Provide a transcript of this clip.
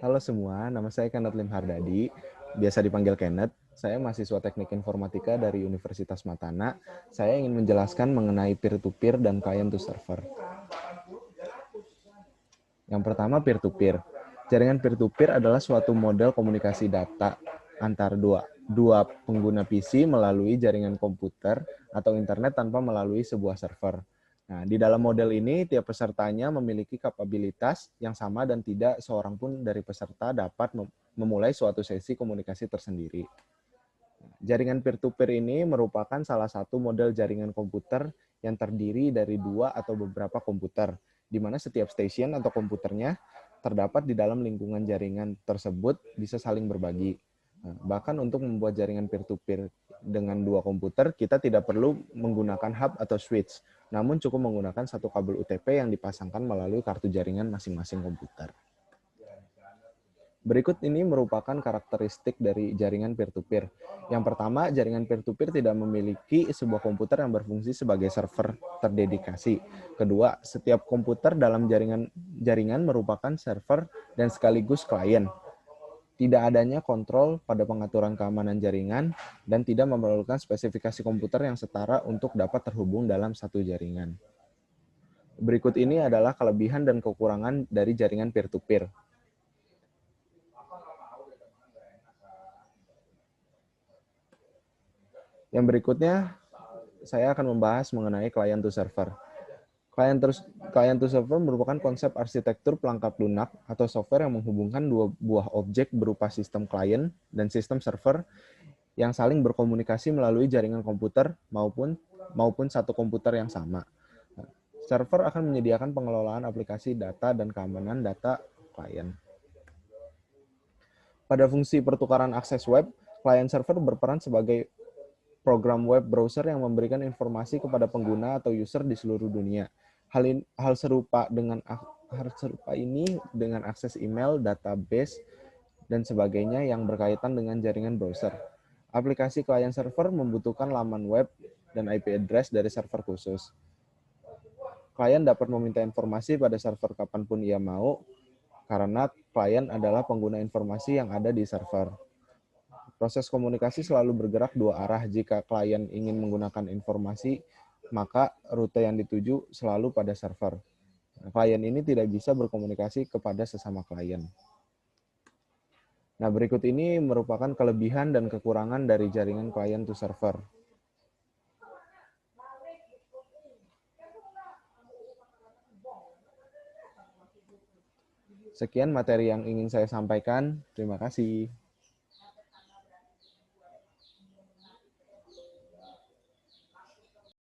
Halo semua, nama saya Kenneth Lim Hardadi, biasa dipanggil Kenneth. Saya mahasiswa Teknik Informatika dari Universitas Matana. Saya ingin menjelaskan mengenai peer-to-peer dan client-to-server. Yang pertama, peer-to-peer. Jaringan peer-to-peer adalah suatu model komunikasi data antar dua pengguna PC melalui jaringan komputer atau internet tanpa melalui sebuah server. Nah, di dalam model ini, tiap pesertanya memiliki kapabilitas yang sama dan tidak seorang pun dari peserta dapat memulai suatu sesi komunikasi tersendiri. Jaringan peer-to-peer ini merupakan salah satu model jaringan komputer yang terdiri dari dua atau beberapa komputer, di mana setiap stasiun atau komputernya terdapat di dalam lingkungan jaringan tersebut bisa saling berbagi. Bahkan untuk membuat jaringan peer-to-peer dengan dua komputer, kita tidak perlu menggunakan hub atau switch, namun cukup menggunakan satu kabel UTP yang dipasangkan melalui kartu jaringan masing-masing komputer. Berikut ini merupakan karakteristik dari jaringan peer-to-peer. Yang pertama, jaringan peer-to-peer tidak memiliki sebuah komputer yang berfungsi sebagai server terdedikasi. Kedua, setiap komputer dalam jaringan merupakan server dan sekaligus klien. Tidak adanya kontrol pada pengaturan keamanan jaringan dan tidak memerlukan spesifikasi komputer yang setara untuk dapat terhubung dalam satu jaringan. Berikut ini adalah kelebihan dan kekurangan dari jaringan peer-to-peer. Yang berikutnya, saya akan membahas mengenai client to server. Client to server merupakan konsep arsitektur pelengkap lunak atau software yang menghubungkan dua buah objek berupa sistem client dan sistem server yang saling berkomunikasi melalui jaringan komputer maupun satu komputer yang sama. Server akan menyediakan pengelolaan aplikasi data dan keamanan data klien. Pada fungsi pertukaran akses web, client server berperan sebagai program web browser yang memberikan informasi kepada pengguna atau user di seluruh dunia. Hal serupa ini dengan akses email, database, dan sebagainya yang berkaitan dengan jaringan browser. Aplikasi client server membutuhkan laman web dan IP address dari server khusus. Klien dapat meminta informasi pada server kapanpun ia mau, karena klien adalah pengguna informasi yang ada di server. Proses komunikasi selalu bergerak dua arah. Jika klien ingin menggunakan informasi, maka rute yang dituju selalu pada server. Klien ini tidak bisa berkomunikasi kepada sesama klien. Nah, berikut ini merupakan kelebihan dan kekurangan dari jaringan client to server. Sekian materi yang ingin saya sampaikan. Terima kasih.